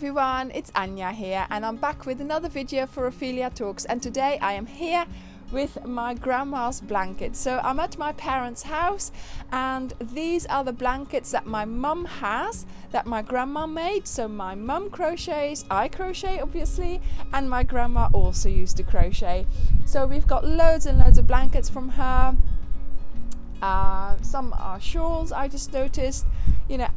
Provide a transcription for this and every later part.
everyone, it's Anja here and I'm back with another video for Ophelia Talks, and today I am here with my grandma's blankets. So I'm at my parents' house and these are the blankets that my mum has that my grandma made. So my mum crochets, I crochet obviously, and my grandma also used to crochet. So we've got loads and loads of blankets from her. Some are shawls, I just noticed,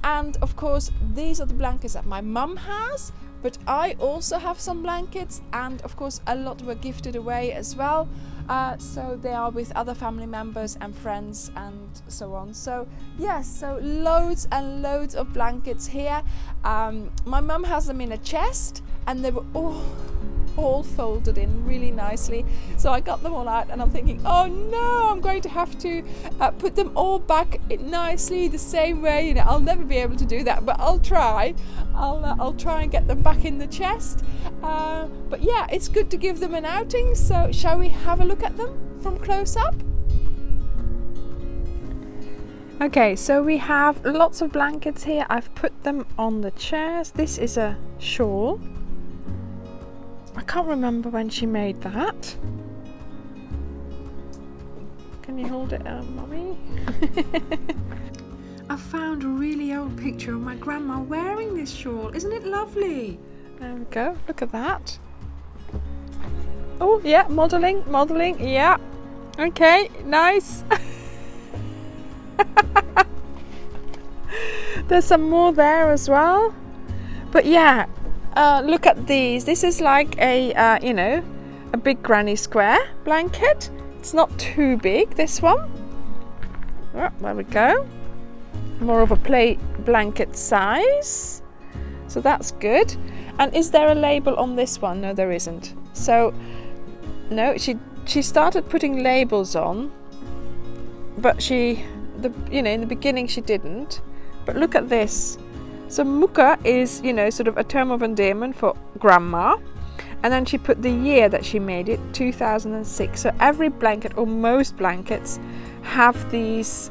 and of course these are the blankets that my mum has, but I also have some blankets, and of course a lot were gifted away as well, so they are with other family members and friends and so on. So yes, so loads and loads of blankets here. My mum has them in a chest and they were all folded in really nicely, so I got them all out and I'm thinking, oh no, I'm going to have to put them all back nicely the same way. I'll never be able to do that, but I'll try. I'll try and get them back in the chest, but yeah, it's good to give them an outing. So shall we have a look at them from close up? Okay, so we have lots of blankets here. I've put them on the chairs. This is a shawl. I can't remember when she made that. Can you hold it out, Mummy? I found a really old picture of my grandma wearing this shawl. Isn't it lovely? There we go. Look at that. Oh, yeah, modelling. Yeah. Okay, nice. There's some more there as well. But yeah. Look at these. This is like a a big granny square blanket. It's not too big, this one. Oh, there we go. More of a play blanket size. So that's good. And is there a label on this one? No, there isn't. So no, she started putting labels on, but in the beginning she didn't. But look at this. So Muka is, sort of a term of endearment for grandma. And then she put the year that she made it, 2006. So every blanket, or most blankets, have these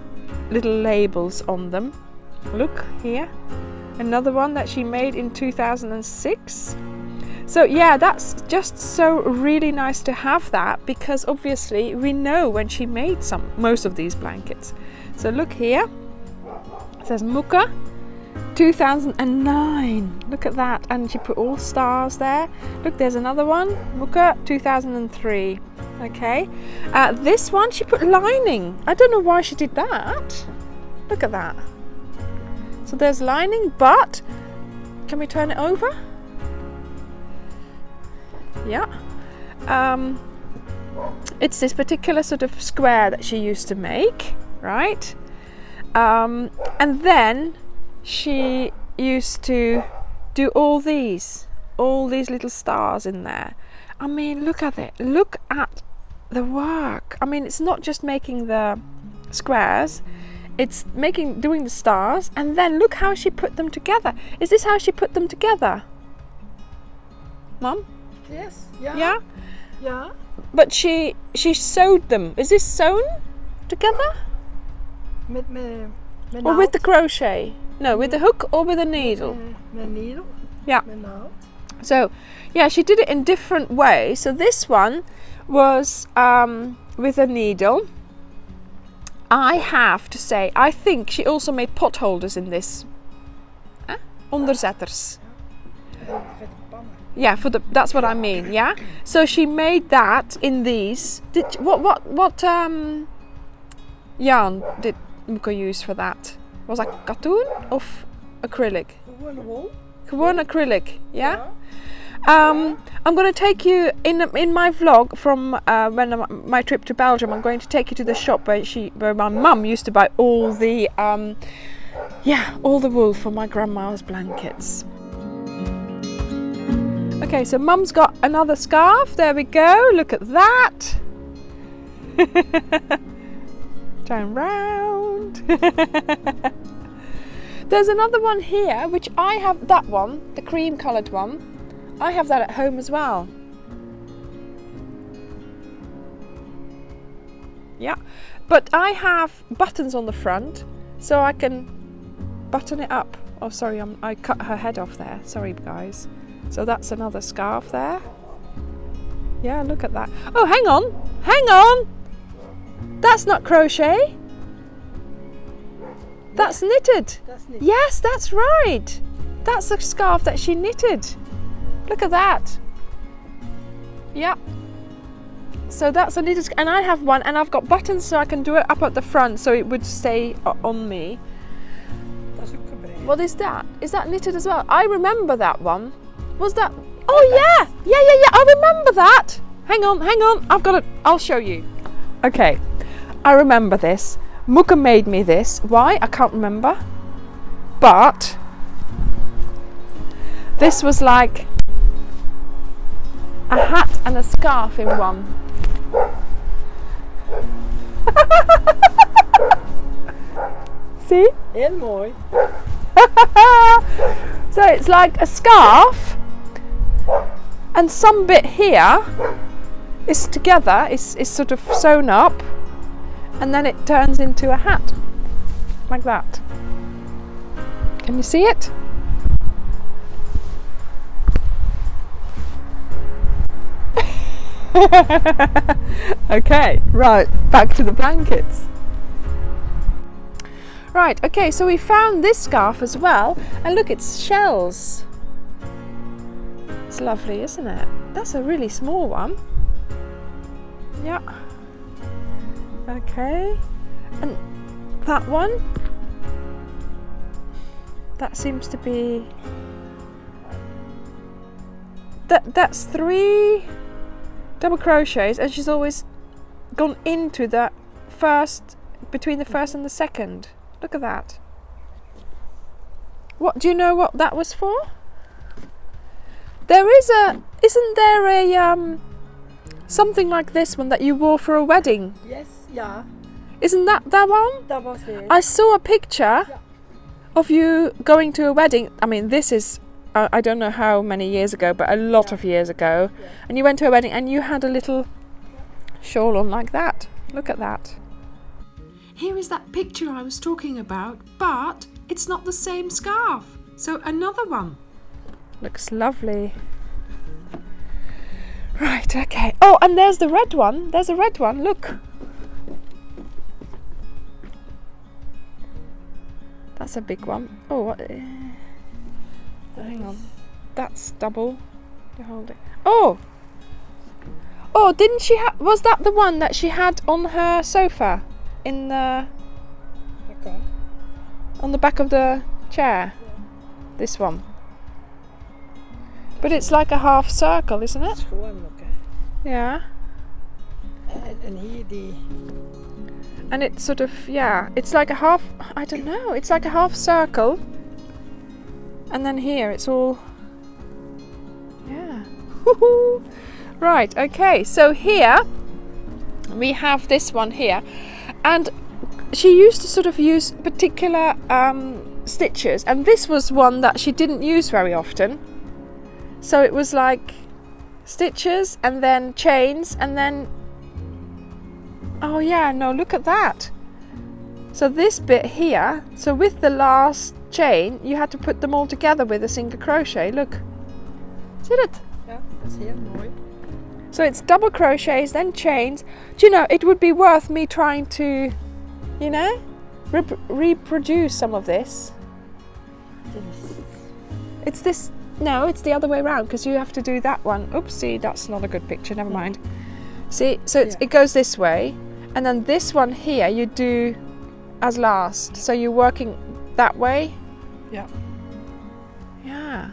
little labels on them. Look here. Another one that she made in 2006. So yeah, that's just so really nice to have that, because obviously we know when she made most of these blankets. So look here. It says Muka 2009. Look at that, and she put all stars there. Look, there's another one, Muka 2003. Okay, this one she put lining. I don't know why she did that. Look at that. So there's lining, but can we turn it over? Yeah. It's this particular sort of square that she used to make, right? And then she used to do all these little stars in there. I mean, look at it. Look at the work. I mean, it's not just making the squares, it's doing the stars, and then look how she put them together. Is this how she put them together, Mum? Yes. Yeah. Yeah? Yeah. But she sewed them. Is this sewn together? Or with the crochet? No, with the hook or with a needle? The needle. Yeah. So, yeah, she did it in different ways. So this one was with a needle. I have to say, I think she also made pot holders in this. Onderzetters. Yeah, that's what I mean. Yeah. So she made that in these. What yarn did Muka use for that? Was that katoen of acrylic? Gewoon acrylic, yeah? I'm going to take you in my vlog from my trip to Belgium. I'm going to take you to the shop where my mum used to buy all the wool for my grandma's blankets. Okay, so Mum's got another scarf. There we go. Look at that. Turn round. There's another one here, which I have, that one, the cream coloured one. I have that at home as well. Yeah, but I have buttons on the front, so I can button it up Oh, sorry, I cut her head off there. Sorry, guys. So that's another scarf there. Yeah, look at that. Oh, hang on. Hang on. That's not crochet. That's knitted. That's knitted. Yes, that's right. That's a scarf that she knitted. Look at that. Yeah. So that's a knitted, and I have one, and I've got buttons so I can do it up at the front so it would stay on me. What is that? Is that knitted as well? I remember that one. Was that? Oh yeah, yeah. I remember that. Hang on. I've got it. I'll show you. Okay, I remember this. Muka made me this. Why? I can't remember. But this was like a hat and a scarf in one. See? Heel mooi. So it's like a scarf, and some bit here is together, is sort of sewn up, and then it turns into a hat, like that. Can you see it? Okay, right, back to the blankets. Right, okay, so we found this scarf as well, and look, it's shells. It's lovely, isn't it? That's a really small one. Yeah. Okay, and that one, that seems to be, that's 3 double crochets, and she's always gone into the first, between the first and the second. Look at that. What, do you know what that was for? There is isn't there a something like this one that you wore for a wedding? Yes, yeah. Isn't that one? That was it. I saw a picture of you going to a wedding. I mean, this is I don't know how many years ago, but a lot of years ago. Yeah. And you went to a wedding and you had a little shawl on like that. Look at that. Here is that picture I was talking about, but it's not the same scarf. So another one. Looks lovely. Right, okay. Oh, and there's the red one. There's a red one, look. That's a big one. Oh, what? Hang on. That's double. You hold it. Oh! Oh, didn't she have... Was that the one that she had on her sofa? In the... Okay. On the back of the chair? Yeah. This one. But it's like a half circle, isn't it? Schoon, okay. Yeah. And here the... And it's sort of, yeah, it's like a half... I don't know. It's like a half circle. And then here it's all... Yeah. Woohoo! Right, okay. So here we have this one here. And she used to sort of use particular stitches, and this was one that she didn't use very often. So it was like stitches and then chains and then, oh yeah, no, look at that. So this bit here, so with the last chain you had to put them all together with a single crochet. Look, see it? Yeah, that's heel mooi. So it's double crochets, then chains. Do you know, it would be worth me trying to, you know, reproduce some of this. It's this, no, it's the other way around, because you have to do that one. Oopsie, that's not a good picture, never mind. See, so it goes this way, and then this one here you do as last. So you're working that way. Yeah. Yeah.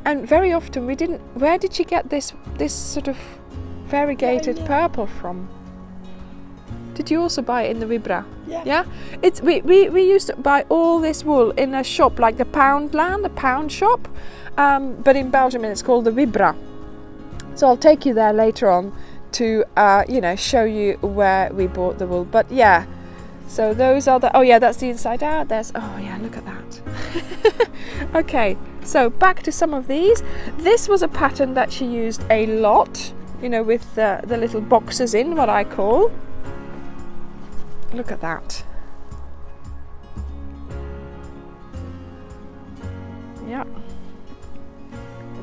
And very often we didn't... Where did she get this sort of variegated purple from? Did you also buy it in the Vibra? Yeah. Yeah? It's we used to buy all this wool in a shop like the Poundland, a pound shop. But in Belgium it's called the Vibra. So I'll take you there later on to you know, show you where we bought the wool. But yeah, so those are the... Oh yeah, that's the inside out. There's... Oh yeah, look at that. Okay, so back to some of these. This was a pattern that she used a lot, you know, with the little boxes in, what I call. Look at that. Yeah.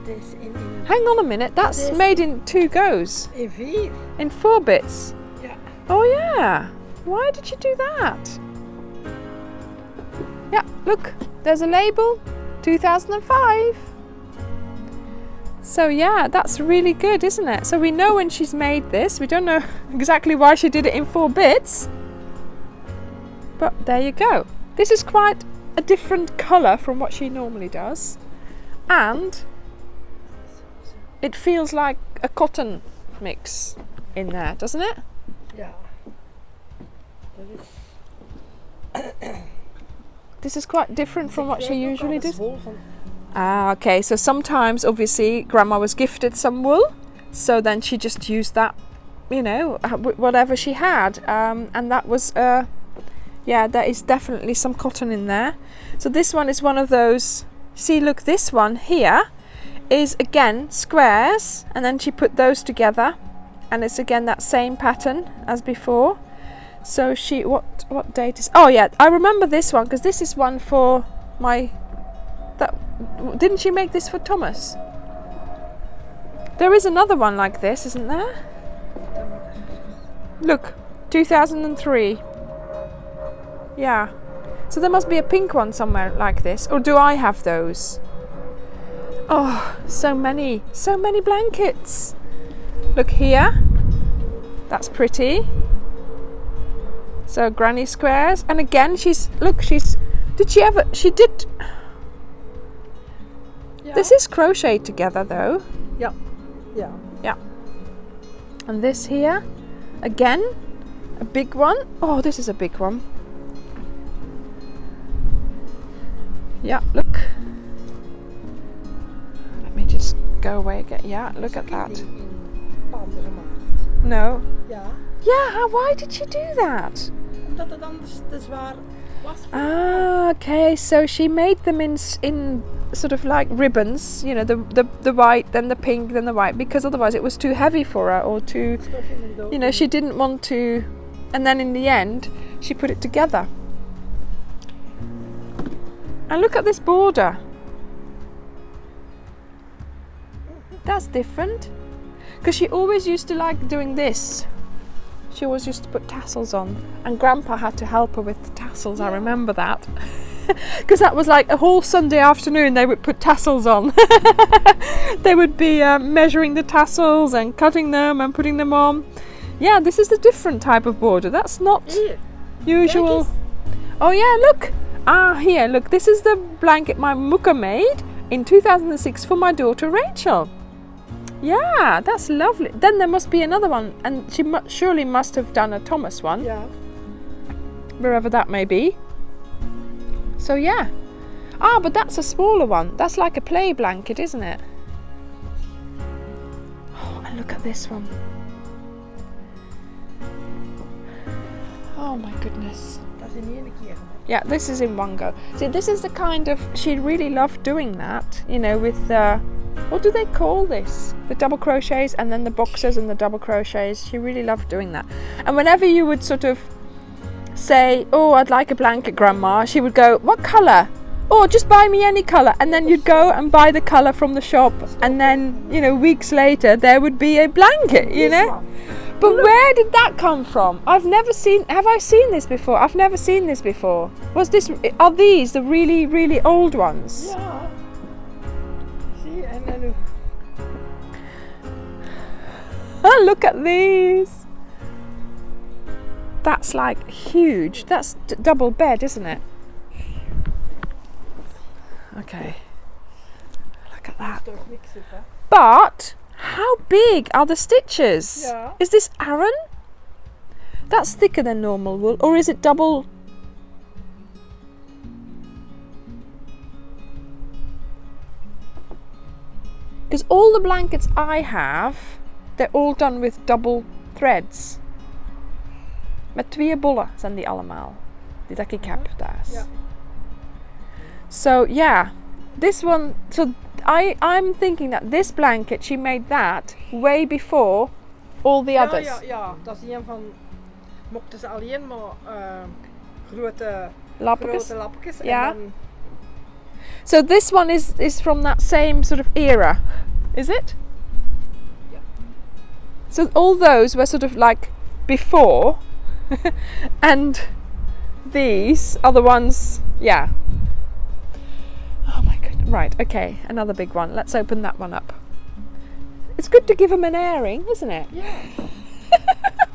Dat is in Hang on a minute, that's This- made in 2 goes. in 4. In 4 bits. Ja. Oh yeah. Why did you do that? Yeah, look, there's a label, 2005. So yeah, that's really good, isn't it? So we know when she's made this. We don't know exactly why she did it in 4 bits. But there you go. This is quite a different colour from what she normally does. And it feels like a cotton mix in there, doesn't it? Ja. Dat is... This is quite different from what she usually does. Wol van Ah, okay. So sometimes, obviously, Grandma was gifted some wool, so then she just used that, you know, whatever she had, and that was, yeah, there is definitely some cotton in there. So this one is one of those. See, look, this one here is again squares, and then she put those together, and it's again that same pattern as before. So she, what date is? Oh yeah, I remember this one because this is one for my. That didn't she make this for Thomas? There is another one like this, isn't there? Look, 2003. Yeah. So there must be a pink one somewhere like this, or do I have those? Oh, so many blankets. Look here. That's pretty. So granny squares, and again she did. Ja. This is crocheted together though. Ja. Ja. Yeah. And this here, again, a big one. Oh, this is a big one. Yeah, look. Let me just go away again. Yeah, look at that. In panden gemaakt. No. Ja. Yeah, why did she do that? Omdat het anders te zwaar was. voor Ah, okay. So she made them in sort of like ribbons, you know, the white, then the pink, then the white, because otherwise it was too heavy for her, or too, stof in een doos. you know, she didn't want to. And then in the end, she put it together. And look at this border. That's different. Because she always used to like doing this. She always used to put tassels on. And Grandpa had to help her with the tassels, I remember that. Because that was like a whole Sunday afternoon they would put tassels on. They would be measuring the tassels and cutting them and putting them on. Yeah, this is a different type of border. That's not Hier. usual. Oh yeah, look. Ah, here, look. This is the blanket my Muka made in 2006 for my daughter Rachel. Yeah, that's lovely. Then there must be another one, and she surely must have done a Thomas one, Ja. wherever that may be. So yeah. Ah, but that's a smaller one. That's like a play blanket, isn't it? Oh, and look at this one. Oh my goodness. Dat is in één keer. Yeah, this is in one go. See, this is the kind of, she really loved doing that, you know, with the, what do they call this? The double crochets and then the boxes and the double crochets. She really loved doing that. And whenever you would sort of say, oh, I'd like a blanket, Grandma, she would go, what colour? Oh, just buy me any colour. And then you'd go and buy the colour from the shop, and then, you know, weeks later there would be a blanket, you know? But where did that come from? I've never seen, have I seen this before? I've never seen this before. Are these the really, really old ones? Ja. Zie je? En Oh, look at these. That's like huge. That's double bed, isn't it? Okay. Look at that. toch niks op, hè? But how big are the stitches? Ja. Is this Aran? That's thicker than normal wool, or is it double? Because all the blankets I have, they're all done with double threads. Met 2 bollen zijn die allemaal. Die dat ik heb daar. Ja. So yeah, this one. So I'm thinking that this blanket, she made that way before all the others. Ja, dat is een van. Mochten ze alleen maar grote Lappetjes. lapjes. Ja. En dan, So this one is from that same sort of era, is it? Yeah. So all those were sort of like before, and these are the ones, yeah. Oh my goodness. Right, okay, another big one. Let's open that one up. It's good to give them an airing, isn't it? Yeah.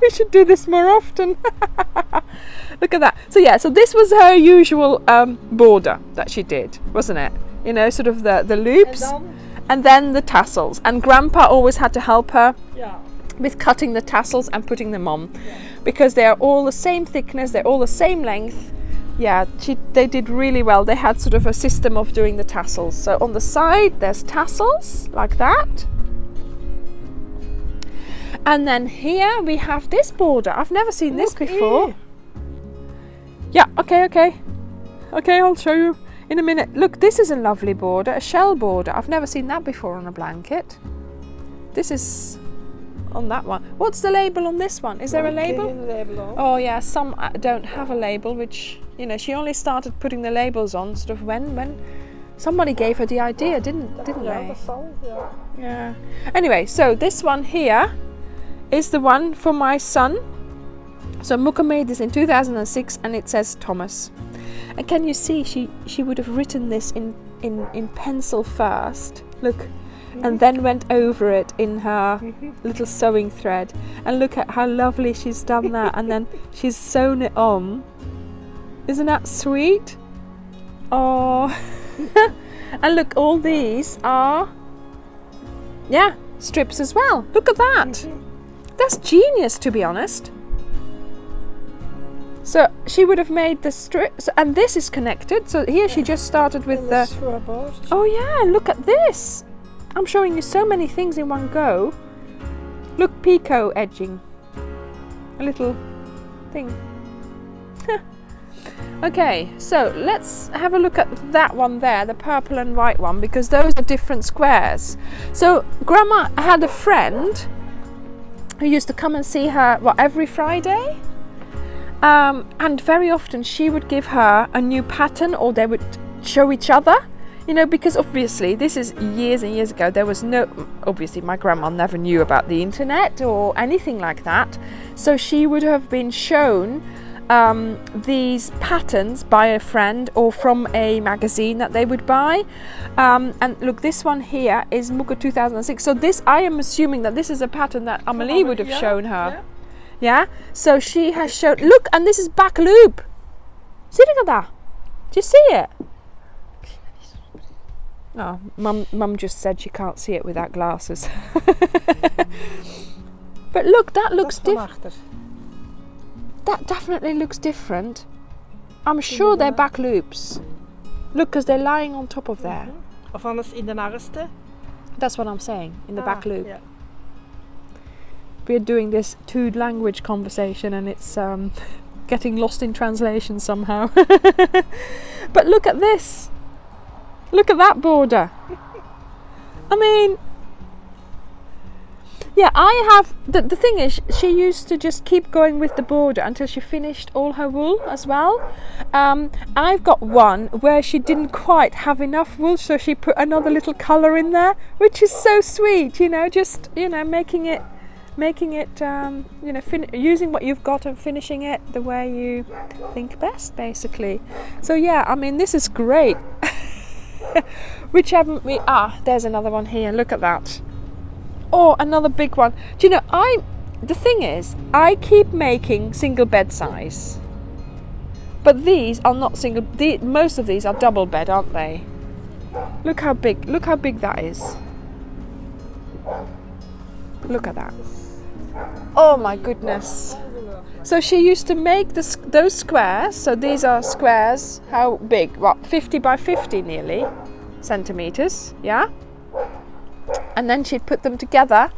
We should do this more often. Look at that. So yeah, so this was her usual border that she did, wasn't it? You know, sort of the loops and then the tassels. And Grandpa always had to help her with cutting the tassels and putting them on, because they are all the same thickness, they're all the same length. Yeah, they did really well. They had sort of a system of doing the tassels. So on the side there's tassels like that. And then here we have this border. I've never seen this before. Yeah, okay, I'll show you in a minute. Look, this is a lovely border, a shell border. I've never seen that before on a blanket. This is on that one. What's the label on this one? Is there a label? Oh yeah, some don't have a label, which, you know, she only started putting the labels on sort of when somebody gave her the idea, didn't they? Yeah. Anyway, so this one here is the one for my son. So Muka made this in 2006 and it says Thomas. And can you see she would have written this in pencil first, look, and then went over it in her little sewing thread. And look at how lovely she's done that, and then she's sewn it on. Isn't that sweet? Oh. And look, all these are, yeah, strips as well. Look at that. That's genius, to be honest. So she would have made the strips, and this is connected. So here she just started with the... Oh yeah, look at this. I'm showing you so many things in one go. Look, picot edging. A little thing. Okay, so let's have a look at that one there, the purple and white one, because those are different squares. So Grandma had a friend who used to come and see her, every Friday? And very often she would give her a new pattern, or they would show each other, you know, because obviously this is years and years ago. There was obviously my grandma never knew about the internet or anything like that. So she would have been shown these patterns by a friend or from a magazine that they would buy. And look, this one here is Muka 2006. So this, I am assuming that this is a pattern that Amelie would have shown her. Yeah, so she has shown, look, and this is back loop. See, look at that. Do you see it? Oh, Mum just said she can't see it without glasses. But look, that looks different. That definitely looks different. I'm sure they're back loops. Look, because they're lying on top of there. Of anders in de narreste. That's what I'm saying, in the back loop. Yeah. We're doing this two-language conversation and it's getting lost in translation somehow. But look at this. Look at that border. I mean, yeah, I have, the thing is, she used to just keep going with the border until she finished all her wool as well. I've got one where she didn't quite have enough wool, so she put another little colour in there, which is so sweet, you know, just, you know, making it, you know, using what you've got and finishing it the way you think best, basically. So yeah, I mean, this is great. Which haven't we? There's another one here. Look at that. Oh, another big one. Do you know, the thing is, I keep making single bed size, but these are not single. Most of these are double bed, aren't they? Look how big. Look how big that is. Look at that. Oh my goodness. So she used to make those squares. So these are squares. How big? What, 50 by 50 nearly centimeters, yeah? And then she'd put them together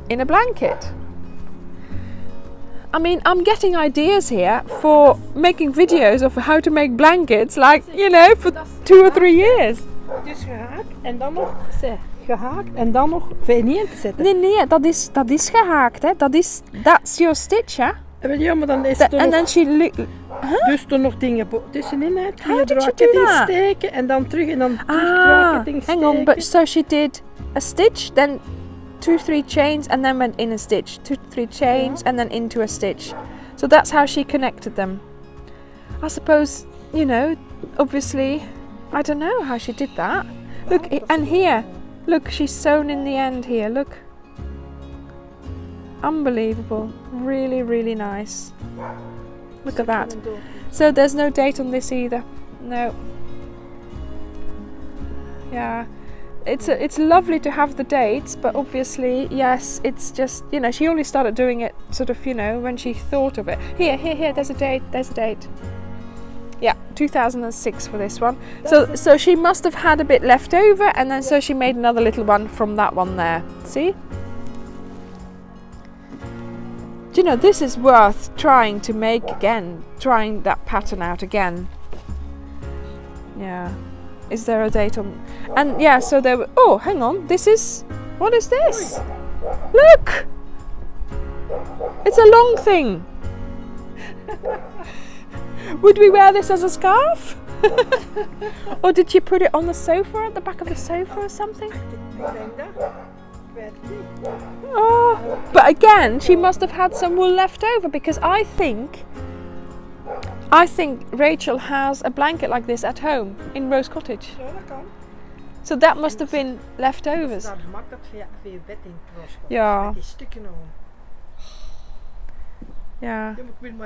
in a blanket. I mean, I'm getting ideas here for making videos of how to make blankets, like, you know, for 2 or 3 years. Dus gehaakt en dan nog gehaakt en dan nog niet te zetten. Nee, dat is gehaakt, hè. That's your stitch, hè. Ja, maar dan is het And then she Dus er nog dingen tussenin uit. How did you do Ketting that? steken en dan terug en dan terug draadketting steken. Hang on, but so she did a stitch, then 2-3 chains, and then went in a stitch. 2-3 chains, and then into a stitch. So that's how she connected them. I suppose, you know, obviously, I don't know how she did that. Look, and here, look, she's sewn in the end here, look. Unbelievable, really, really nice. Look at that. So there's no date on this either, no. Yeah, it's lovely to have the dates, but obviously, yes, it's just, you know, she only started doing it sort of, you know, when she thought of it. Here, there's a date. Yeah, 2006 for this one. So she must have had a bit left over, and then so she made another little one from that one there. See? Do you know, this is worth trying to make again, trying that pattern out again. Yeah. Is there a date on? And yeah, so there were, oh, hang on, what is this? Look! It's a long thing. Would we wear this as a scarf? Or did you put it on the sofa, at the back of the sofa or something? Oh, but again, she must have had some wool left over, because I think Rachel has a blanket like this at home in Rose Cottage. So that must have been leftovers. Yeah. Yeah.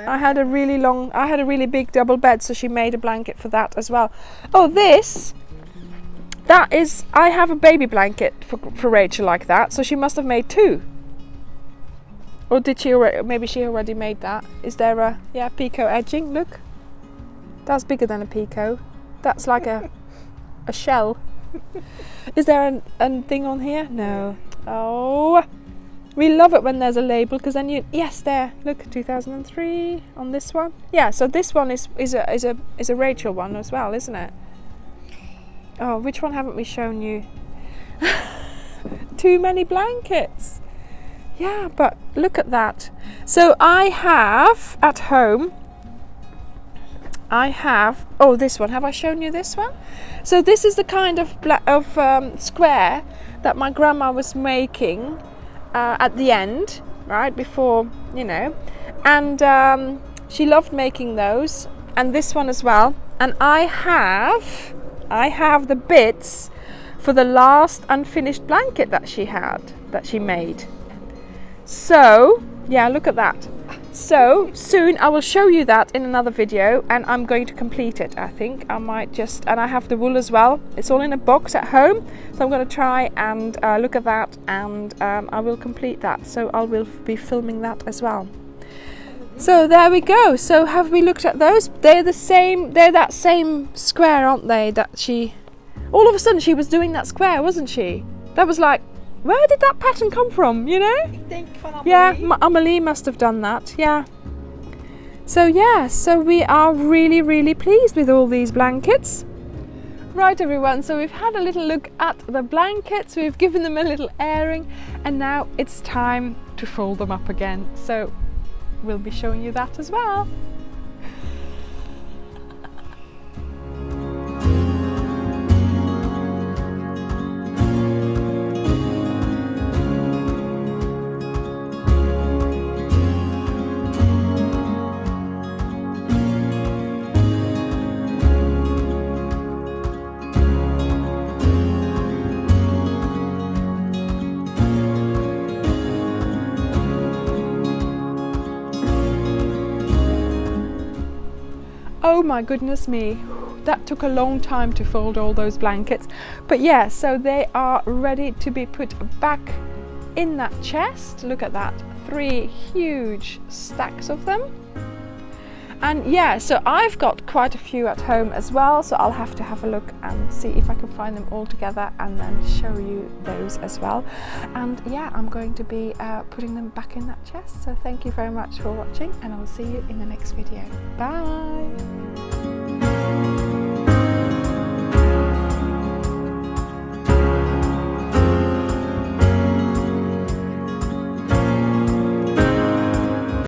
I had a really big double bed, so she made a blanket for that as well. Oh, I have a baby blanket for Rachel like that, so she must have made 2. Or did she already, maybe she already made that. Is there a, yeah, picot edging, look. That's bigger than a picot. That's like a shell. Is there a thing on here? No. Oh, we love it when there's a label, because then yes, there, look, 2003 on this one. Yeah, so this one is a Rachel one as well, isn't it? Oh, which one haven't we shown you? Too many blankets. Yeah, but look at that. So I have at home, oh, this one. Have I shown you this one? So this is the kind of square that my grandma was making at the end, right before, you know, and she loved making those, and this one as well. And I have the bits for the last unfinished blanket that she made. So yeah, look at that. So soon I will show you that in another video, and I'm going to complete it. I think I might just, and I have the wool as well. It's all in a box at home, so I'm going to try and look at that, and I will complete that. So I will be filming that as well. So there we go. So have we looked at those? They're the same. They're that same square, aren't they? That she, all of a sudden she was doing that square, wasn't she? That was like, where did that pattern come from, you know? Yeah, Amelie must have done that, yeah. So yeah, so we are really, really pleased with all these blankets. Right everyone, so we've had a little look at the blankets, we've given them a little airing, and now it's time to fold them up again. So we'll be showing you that as well. Oh my goodness me, that took a long time to fold all those blankets. But yeah, so they are ready to be put back in that chest. Look at that, 3 huge stacks of them. And yeah, so I've got quite a few at home as well, so I'll have to have a look and see if I can find them all together and then show you those as well. And yeah, I'm going to be putting them back in that chest. So thank you very much for watching, and I'll see you in the next video. Bye!